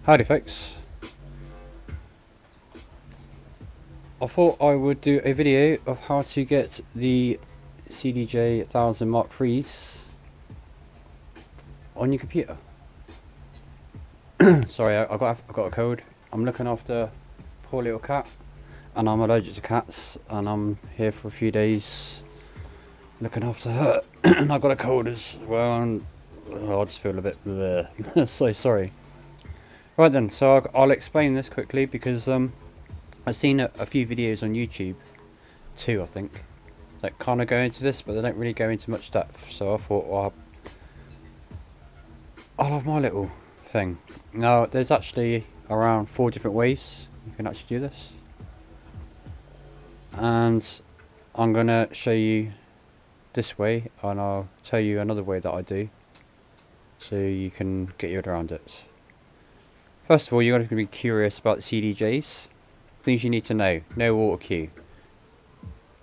Howdy folks, I thought I would do a video of how to get the CDJ 1000 Mark IIIs on your computer. Sorry, I've got a cold. I'm looking after poor little cat and I'm allergic to cats and I'm here for a few days looking after her and I've got a cold as well and I just feel a bit bleh. So sorry. Right then, so I'll explain this quickly because I've seen a few videos on YouTube, two I think, that kind of go into this, but they don't really go into much depth. So I thought, well, I'll have my little thing. Now, there's actually around 4 different ways you can actually do this, and I'm gonna show you this way, and I'll tell you another way that I do, so you can get your head around it. First of all, you're going to be curious about the CDJs. Things you need to know: no auto cue,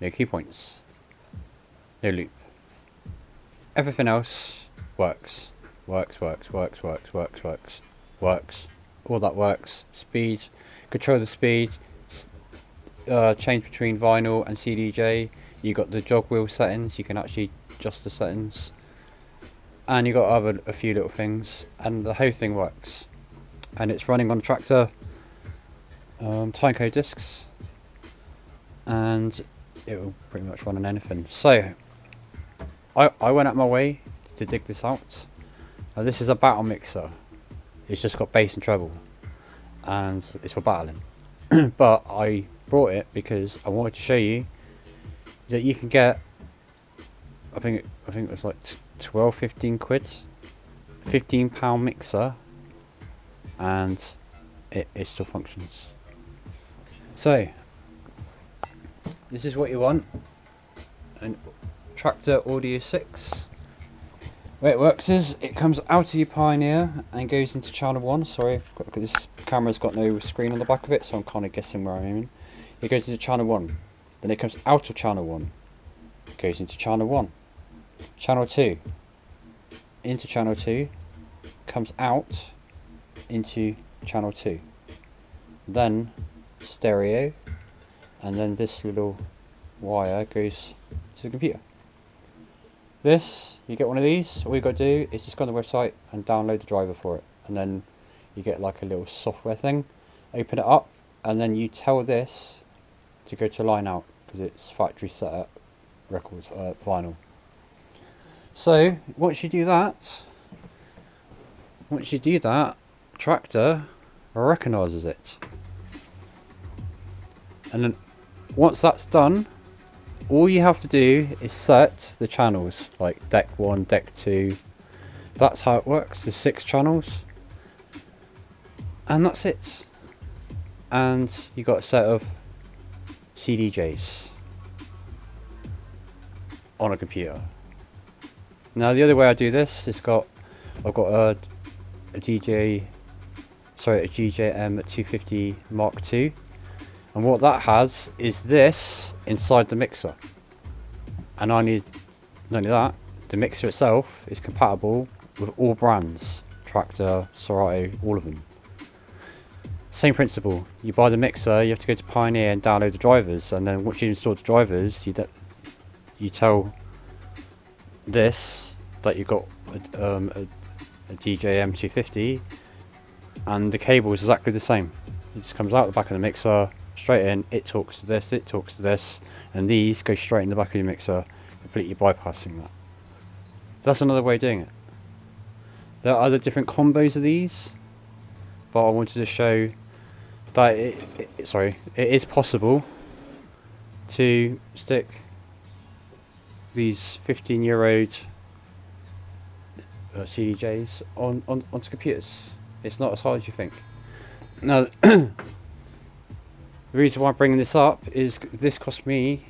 no key points, no loop. Everything else works. Works. All that works. Speed, control the speed, change between vinyl and CDJ. You got the jog wheel settings, you can actually adjust the settings. And you got a few little things, and the whole thing works. And it's running on Traktor timecode discs, and it will pretty much run on anything. So I went out my way to dig this out. Now this is a battle mixer. It's just got bass and treble, and it's for battling. But I brought it because I wanted to show you that you can get, I think it was like 12-15 quid, £15 mixer, and it still functions. So this is what you want, and Traktor Audio 6. The way it works is it comes out of your Pioneer and goes into channel 1. Sorry, this camera's got no screen on the back of it, so I'm kind of guessing where I'm in. It goes into channel 1, then it comes out of channel 1, goes into channel 1, channel 2, into channel 2, comes out into channel 2, then stereo, and then this little wire goes to the computer. This, you get one of these, all you got to do is just go on the website and download the driver for it, and then you get like a little software thing, open it up, and then you tell this to go to line out because it's factory set up records, vinyl. So once you do that, Traktor recognises it, and then once that's done, all you have to do is set the channels, like deck 1, deck 2. That's how it works. There's 6 channels, and that's it. And you got a set of CDJs on a computer. Now the other way I do this is I've got a GJM 250 Mark II, and what that has is this inside the mixer. And not only that, the mixer itself is compatible with all brands, Traktor, Serato, all of them. Same principle. You buy the mixer, you have to go to Pioneer and download the drivers, and then once you install the drivers, you tell this that you've got a DJM 250, and the cable is exactly the same. It just comes out the back of the mixer, straight in, it talks to this, and these go straight in the back of your mixer, completely bypassing that. That's another way of doing it. There are other different combos of these, but I wanted to show that it is possible to stick these 15-year-old CDJs onto computers. It's not as hard as you think. Now, the reason why I'm bringing this up is this cost me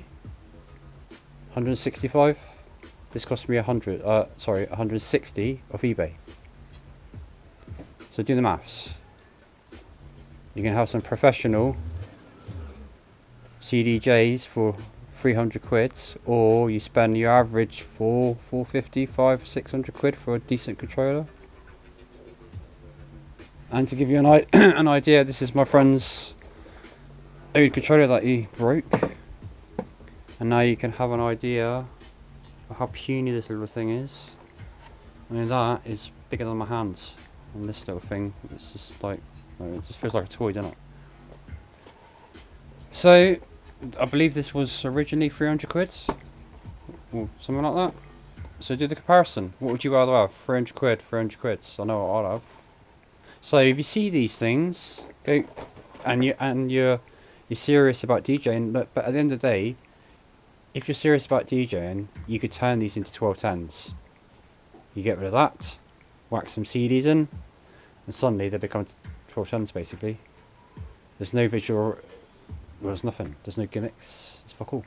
165. This cost me 160 off eBay. So do the maths. You can have some professional CDJs for 300 quid, or you spend your average 450, 500, 600 quid for a decent controller. And to give you an idea, this is my friend's old controller that he broke. And now you can have an idea of how puny this little thing is. I mean, that is bigger than my hands. And this little thing, it's just like, it just feels like a toy, doesn't it? So, I believe this was originally 300 quid. Or something like that. So do the comparison. What would you rather have? 300 quid, 300 quid. I know what I'd have. So if you see these things, go and you're serious about DJing, but at the end of the day, if you're serious about DJing, you could turn these into 1210s. You get rid of that, whack some CDs in, and suddenly they become 1210s basically. There's no visual, well, there's nothing. There's no gimmicks. It's fuck all.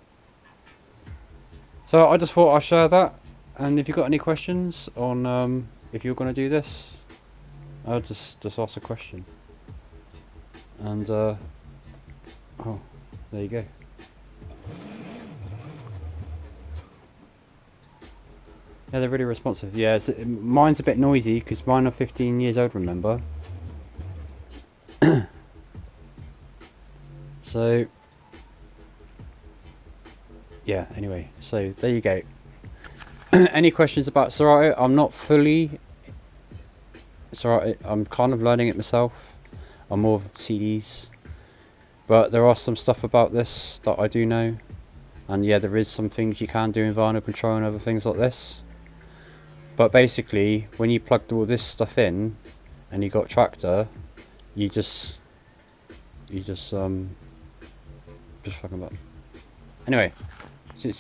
So I just thought I'd share that. And if you've got any questions on if you're going to do this, I'll just ask a question. And oh, there you go. Yeah, they're really responsive. Yeah, mine's a bit noisy because mine are 15 years old, remember? So yeah, anyway, so there you go. Any questions about Serato? I'm not fully Serato, I'm kind of learning it myself. I'm more of CDs, but there are some stuff about this that I do know, and yeah, there is some things you can do in vinyl control and other things like this. But basically, when you plugged all this stuff in and you got Traktor, you just fucking button. Anyway, see you soon.